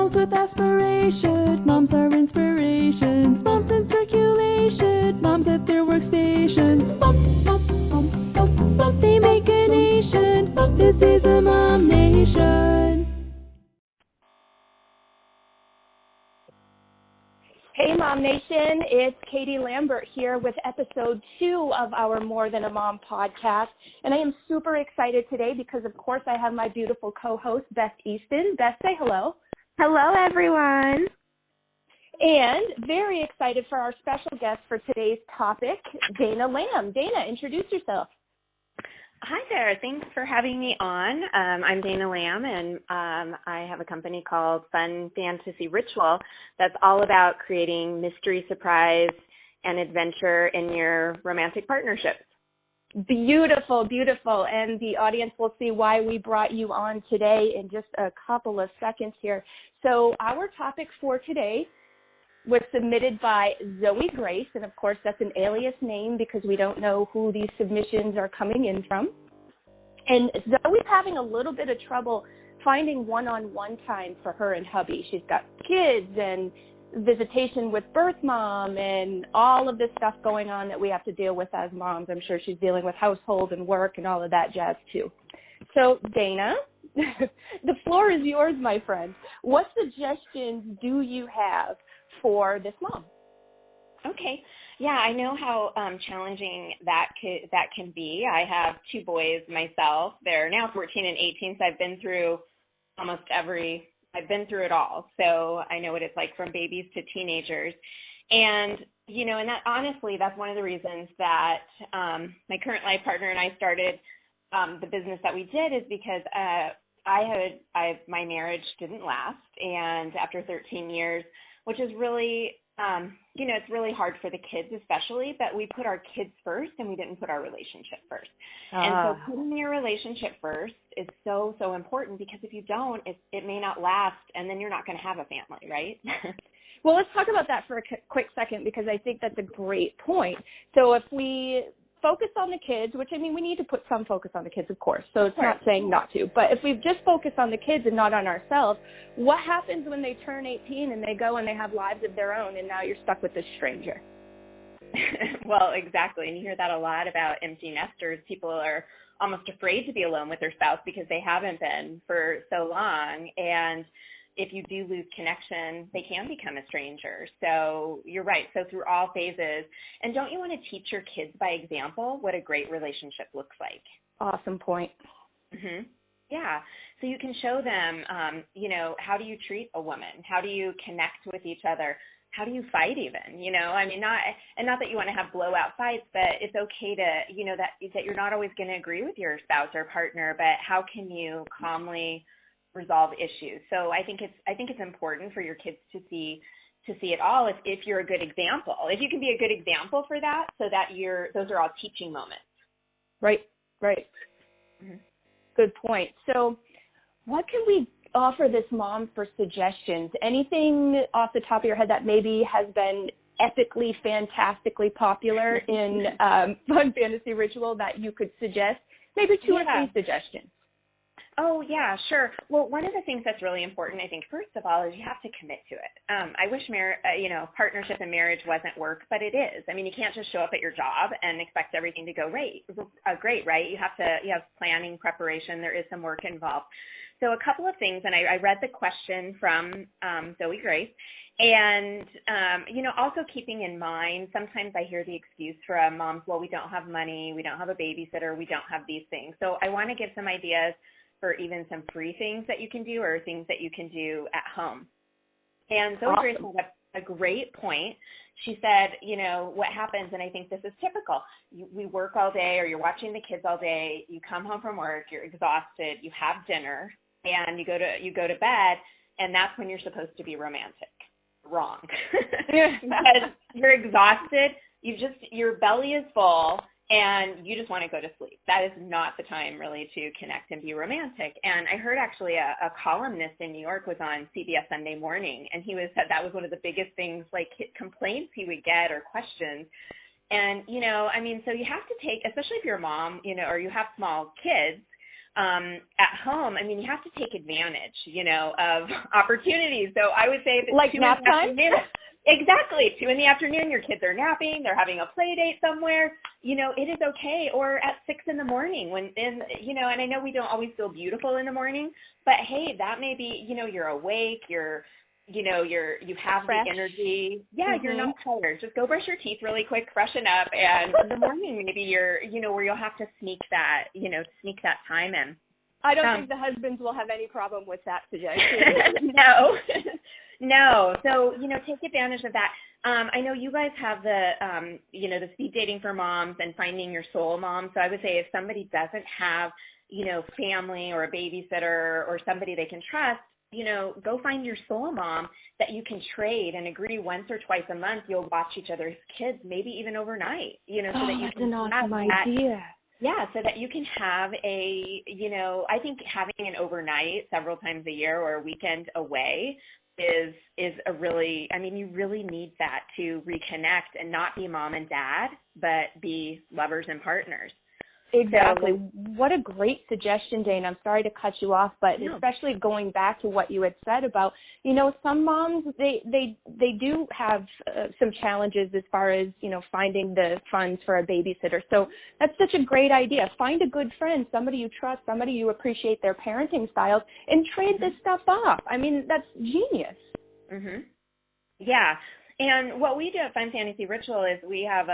Moms with aspiration, moms are inspirations. Moms in circulation, moms at their workstations. Mom, they make a nation. This is a Mom Nation. Hey, Mom Nation, it's Katie Lambert here with episode 2 of our More Than a Mom podcast. And I am super excited today because, of course, I have my beautiful co-host, Beth, Eastin. Beth, say hello. Hello, everyone. And very excited for our special guest for today's topic, Dana Lamb. Dana, introduce yourself. Hi there. Thanks for having me on. I'm Dana Lamb, and I have a company called Fun Fantasy Ritual that's all about creating mystery, surprise, and adventure in your romantic partnerships. Beautiful, beautiful. And the audience will see why we brought you on today in just a couple of seconds here. So our topic for today was submitted by Zoe Grace, and of course that's an alias name because we don't know who these submissions are coming in from. And Zoe's having a little bit of trouble finding one-on-one time for her and hubby. She's got kids and visitation with birth mom and all of this stuff going on that we have to deal with as moms. I'm sure she's dealing with household and work and all of that jazz too. So Dana, the floor is yours, my friend. What suggestions do you have for this mom? Okay. Yeah, I know how challenging that can be. I have 2 boys myself. They're now 14 and 18, so I've been through it all. So I know what it's like from babies to teenagers. And, and that honestly, that's one of the reasons that my current life partner and I started the business that we did is because my marriage didn't last. And after 13 years, which is really, it's really hard for the kids especially, but we put our kids first and we didn't put our relationship first. And so putting your relationship first is so, so important because if you don't, it may not last and then you're not going to have a family, right? Well, let's talk about that for a quick second because I think that's a great point. So if we focus on the kids, which I mean, we need to put some focus on the kids, of course, so it's not saying not to, but if we just focus on the kids and not on ourselves, what happens when they turn 18 and they go and they have lives of their own and now you're stuck with this stranger? Well, exactly, and you hear that a lot about empty nesters. People are almost afraid to be alone with their spouse because they haven't been for so long, and if you do lose connection, they can become a stranger. So you're right. So through all phases. And don't you want to teach your kids by example what a great relationship looks like? Awesome point. Mm-hmm. Yeah. So you can show them, how do you treat a woman? How do you connect with each other? How do you fight even? Not that you want to have blowout fights, but it's okay to, that you're not always going to agree with your spouse or partner, but how can you calmly resolve issues? So I think it's important for your kids to see it all if you're a good example. If you can be a good example for that, so that those are all teaching moments. Right. Mm-hmm. Good point. So what can we offer this mom for suggestions? Anything off the top of your head that maybe has been epically, fantastically popular in Fun Fantasy Ritual that you could suggest? Maybe 2 or 3 suggestions. Oh, yeah, sure. Well, one of the things that's really important, I think, first of all, is you have to commit to it. I wish partnership and marriage wasn't work, but it is. I mean, you can't just show up at your job and expect everything to go great, right? You have planning, preparation. There is some work involved. So a couple of things, and I read the question from Zoe Grace, and, also keeping in mind, sometimes I hear the excuse from moms, well, we don't have money, we don't have a babysitter, we don't have these things. So I want to give some ideas for even some free things that you can do or things that you can do at home. And Zoe Grace had a great point. She said, what happens, and I think this is typical, we work all day or you're watching the kids all day, you come home from work, you're exhausted, you have dinner, and you go to bed, and that's when you're supposed to be romantic. Wrong. Because you're exhausted, your belly is full, and you just want to go to sleep. That is not the time really to connect and be romantic. And I heard actually a columnist in New York was on CBS Sunday Morning, and he said that was one of the biggest things, like complaints he would get or questions. And, so you have to take, especially if you're a mom, or you have small kids, At home, I mean, you have to take advantage, of opportunities. So I would say that like nap time. Exactly. 2 p.m, your kids are napping, they're having a play date somewhere, it is okay. Or at 6 a.m. and I know we don't always feel beautiful in the morning, but hey, that may be, you're awake, you have fresh. The energy. Yeah, You're not tired. Just go brush your teeth really quick, freshen up, and in the morning maybe you're, where you'll have to sneak that time in. I don't think the husbands will have any problem with that suggestion. No. So, take advantage of that. I know you guys have the, the speed dating for moms and finding your soul mom. So I would say if somebody doesn't have, family or a babysitter or somebody they can trust, go find your soul mom that you can trade and agree once or twice a month you'll watch each other's kids, maybe even overnight, so that you that's can an awesome idea. Yeah, so that you can have I think having an overnight several times a year or a weekend away is a really, you really need that to reconnect and not be mom and dad, but be lovers and partners. Exactly. What a great suggestion, Dane. I'm sorry to cut you off, but especially going back to what you had said about, some moms, they do have some challenges as far as, finding the funds for a babysitter. So that's such a great idea. Find a good friend, somebody you trust, somebody you appreciate their parenting styles, and trade this stuff off. That's genius. Yeah. And what we do at Fun Fantasy Ritual is we have,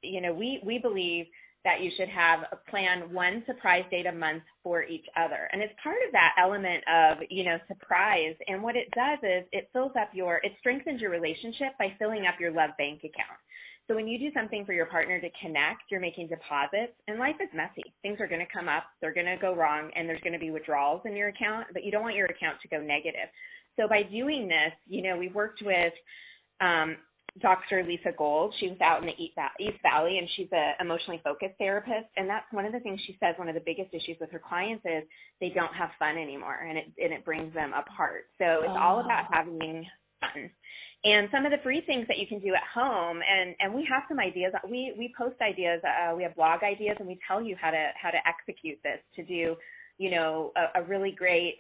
we believe that you should have a plan one surprise date a month for each other. And it's part of that element of, surprise. And what it does is it strengthens your relationship by filling up your love bank account. So when you do something for your partner to connect, you're making deposits, and life is messy. Things are going to come up, they're going to go wrong, and there's going to be withdrawals in your account, but you don't want your account to go negative. So by doing this, we've worked with Dr. Lisa Gold. She was out in the East Valley, and she's an emotionally focused therapist. And that's one of the things she says, one of the biggest issues with her clients is they don't have fun anymore, and it brings them apart. So it's all about having fun. And some of the free things that you can do at home, and we have some ideas. We post ideas. We have blog ideas, and we tell you how to execute this to do, a really great,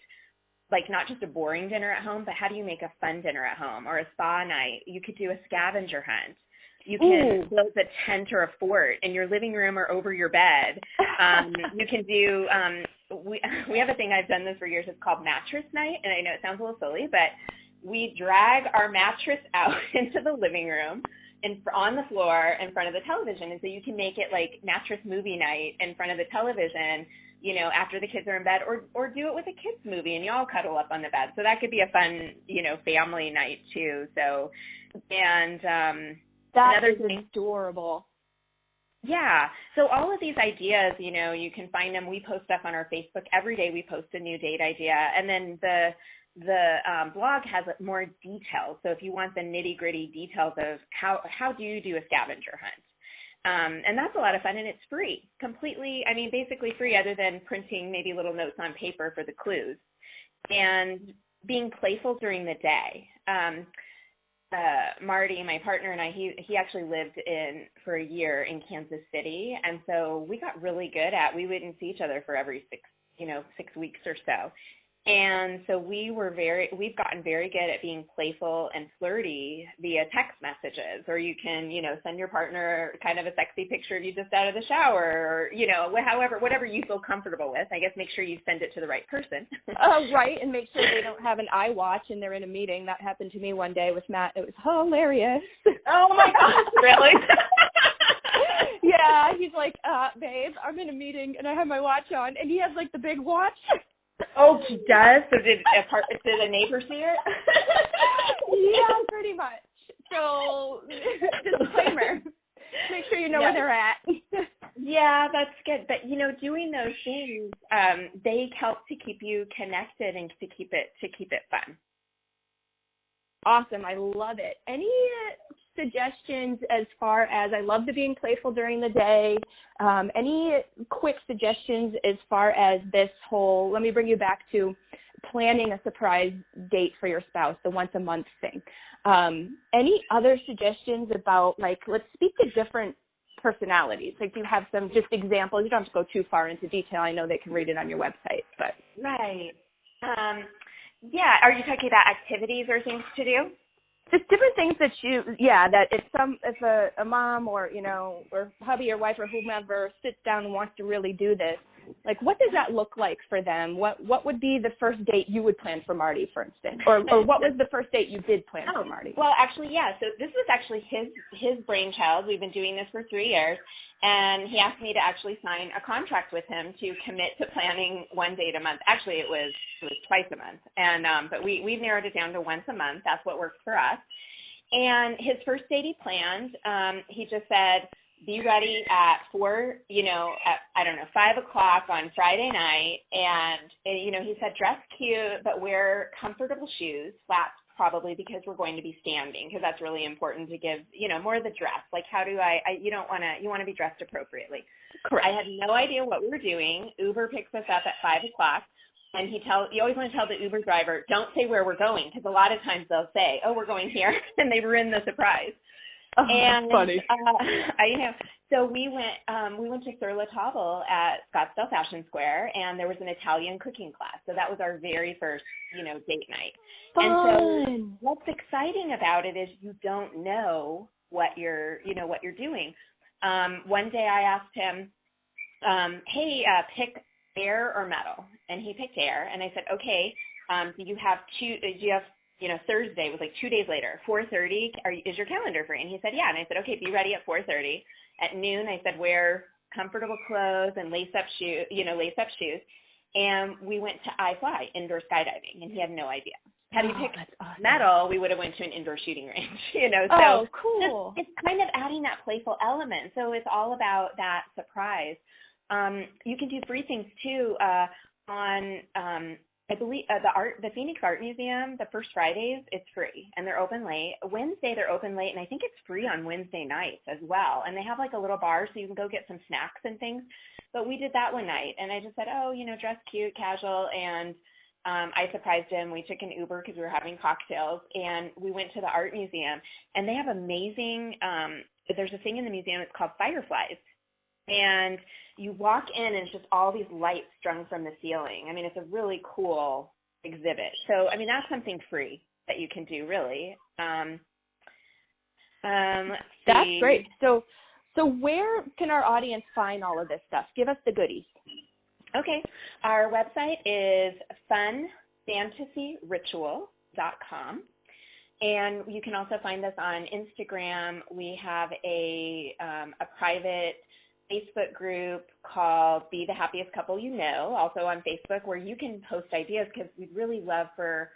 not just a boring dinner at home, but how do you make a fun dinner at home or a spa night? You could do a scavenger hunt. You can build a tent or a fort in your living room or over your bed. You can do, we have a thing, I've done this for years, it's called mattress night. And I know it sounds a little silly, but we drag our mattress out into the living room and on the floor in front of the television. And so you can make it like mattress movie night in front of the television, after the kids are in bed, or do it with a kids movie and you all cuddle up on the bed. So that could be a fun, family night too. So, and that is adorable. Yeah. So all of these ideas, you can find them. We post stuff on our Facebook. Every day we post a new date idea. And then the blog has more details. So if you want the nitty-gritty details of how do you do a scavenger hunt? And that's a lot of fun, and it's free, completely, basically free, other than printing maybe little notes on paper for the clues, and being playful during the day. Marty, my partner, and I, he actually lived for a year in Kansas City, and so we got really good we wouldn't see each other for every 6 weeks or so. And so we've gotten very good at being playful and flirty via text messages, or you can, send your partner kind of a sexy picture of you just out of the shower, or, whatever you feel comfortable with. I guess make sure you send it to the right person. Right. And make sure they don't have an iWatch and they're in a meeting. That happened to me one day with Matt. It was hilarious. Oh my gosh, really? Yeah. He's like, babe, I'm in a meeting and I have my watch on, and he has like the big watch. Oh, he does? So did a neighbor see it? Yeah, pretty much. So, disclaimer. Make sure you know where they're at. Yeah, that's good. But, doing those things, they help to keep you connected and to keep it fun. Awesome. I love it. Any suggestions as far as, I love the being playful during the day, any quick suggestions as far as this whole, let me bring you back to planning a surprise date for your spouse, the once a month thing. Any other suggestions about, let's speak to different personalities? Like, do you have some just examples? You don't have to go too far into detail. I know they can read it on your website, but. Right. Yeah. Are you talking about activities or things to do? Just different things that that if a mom or, or hubby or wife or whomever sits down and wants to really do this, like, what does that look like for them? What would be the first date you would plan for Marty, for instance? Or what was the first date you did plan for Marty? Well, actually, yeah. So this was actually his brainchild. We've been doing this for 3 years. And he asked me to actually sign a contract with him to commit to planning one date a month. Actually, it was twice a month. And but we've narrowed it down to once a month. That's what works for us. And his first date he planned, he just said, be ready at 4, at 5 o'clock on Friday night. And, he said, dress cute, but wear comfortable shoes, flats probably, because we're going to be standing, because that's really important to give, more of the dress. Like, how do you want to be dressed appropriately. Correct. I had no idea what we were doing. Uber picks us up at 5 o'clock. And you always want to tell the Uber driver, don't say where we're going, because a lot of times they'll say, oh, we're going here, and they ruin the surprise. Oh, and that's funny. So we went to Sur La Table at Scottsdale Fashion Square, and there was an Italian cooking class. So that was our very first, date night. Fun. And so what's exciting about it is you don't know what you're doing. One day I asked him, hey, pick air or metal, and he picked air. And I said, okay, do you have Thursday was like 2 days later, 4:30, is your calendar free? And he said, yeah. And I said, okay, be ready at 4:30. At noon, I said, wear comfortable clothes and lace-up shoes. And we went to iFly, indoor skydiving, and he had no idea. Had he picked awesome. Metal, we would have went to an indoor shooting range, Oh, So cool. it's kind of adding that playful element. So it's all about that surprise. You can do free things too on I believe the Phoenix Art Museum, the first Fridays, it's free, and they're open late. Wednesday, they're open late, and I think it's free on Wednesday nights as well. And they have like a little bar, so you can go get some snacks and things. But we did that one night, and I just said, dress cute, casual, and I surprised him. We took an Uber because we were having cocktails, and we went to the art museum, and they have amazing, there's a thing in the museum, it's called Fireflies. And you walk in, and it's just all these lights strung from the ceiling. I mean, it's a really cool exhibit. So, I mean, that's something free that you can do, really. Let's see. That's great. So where can our audience find all of this stuff? Give us the goodies. Okay. Our website is funfantasyritual.com. And you can also find us on Instagram. We have a private Facebook group called Be the Happiest Couple You Know, also on Facebook, where you can post ideas, because we'd really love for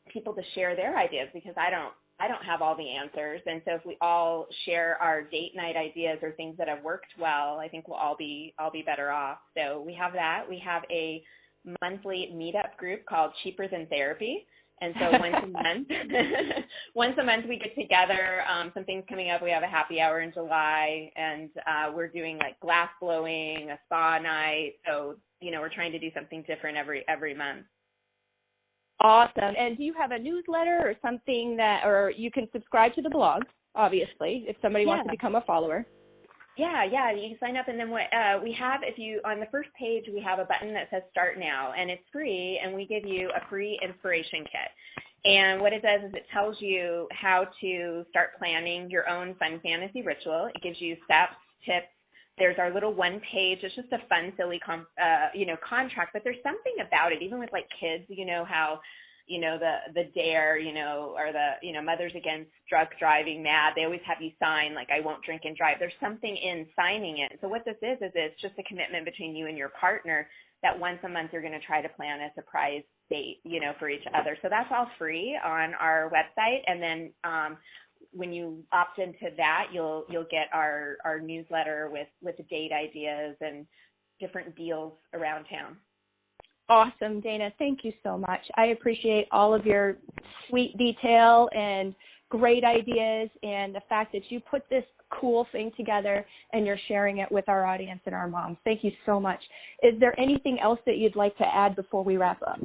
people to share their ideas, because I don't have all the answers. And so if we all share our date night ideas or things that have worked well, I think we'll all be better off. So we have that. We have a monthly meetup group called Cheaper Than Therapy. And so once a month we get together. Something's coming up. We have a happy hour in July, and we're doing like glass blowing, a spa night. So, we're trying to do something different every month. Awesome. And do you have a newsletter or something or you can subscribe to the blog, obviously, if somebody wants to become a follower? Yeah, you can sign up, and then what we have, on the first page, we have a button that says Start Now, and it's free, and we give you a free inspiration kit. And what it does is it tells you how to start planning your own fun fantasy ritual. It gives you steps, tips. There's our little one page. It's just a fun, silly, contract, but there's something about it, even with like kids, how the DARE, or the, Mothers Against Drunk Driving MAD, they always have you sign, like, I won't drink and drive. There's something in signing it. So what this is it's just a commitment between you and your partner that once a month you're going to try to plan a surprise date, for each other. So that's all free on our website. And then when you opt into that, you'll get our newsletter with the date ideas and different deals around town. Awesome, Dana. Thank you so much. I appreciate all of your sweet detail and great ideas, and the fact that you put this cool thing together and you're sharing it with our audience and our moms. Thank you so much. Is there anything else that you'd like to add before we wrap up?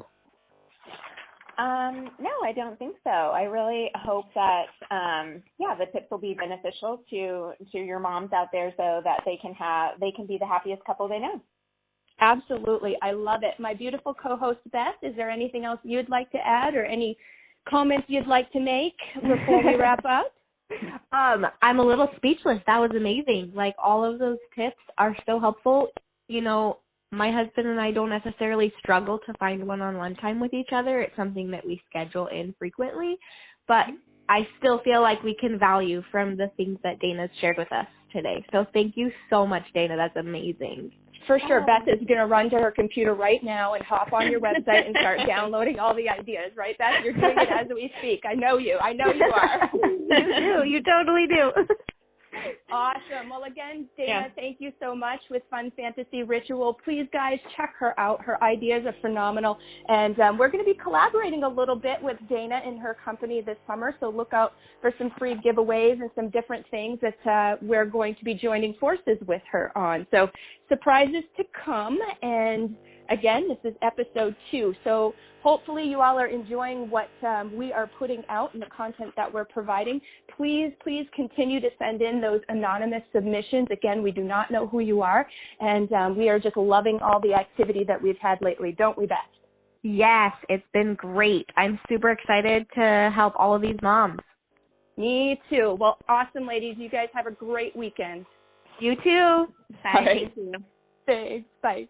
No, I don't think so. I really hope that, the tips will be beneficial to your moms out there so that they can be the happiest couple they know. Absolutely. I love it. My beautiful co-host, Beth, is there anything else you'd like to add or any comments you'd like to make before we wrap up? I'm a little speechless. That was amazing. Like, all of those tips are so helpful. You know, my husband and I don't necessarily struggle to find one-on-one time with each other. It's something that we schedule in frequently, but I still feel like we can value from the things that Dana's shared with us today. So thank you so much, Dana. That's amazing. For sure. Beth is going to run to her computer right now and hop on your website and start downloading all the ideas, right, Beth? You're doing it as we speak. I know you. I know you are. You do. You totally do. Awesome. Well, again, Dana, thank you so much with Fun Fantasy Ritual. Please, guys, check her out. Her ideas are phenomenal. And we're going to be collaborating a little bit with Dana and her company this summer, so look out for some free giveaways and some different things that we're going to be joining forces with her on. So surprises to come. And again, this is episode 2. So hopefully you all are enjoying what we are putting out and the content that we're providing. Please continue to send in those anonymous submissions. Again, we do not know who you are, and we are just loving all the activity that we've had lately, don't we, Beth? Yes, it's been great. I'm super excited to help all of these moms. Me too. Well, awesome, ladies. You guys have a great weekend. You too. Bye. Right. Thanks. Bye.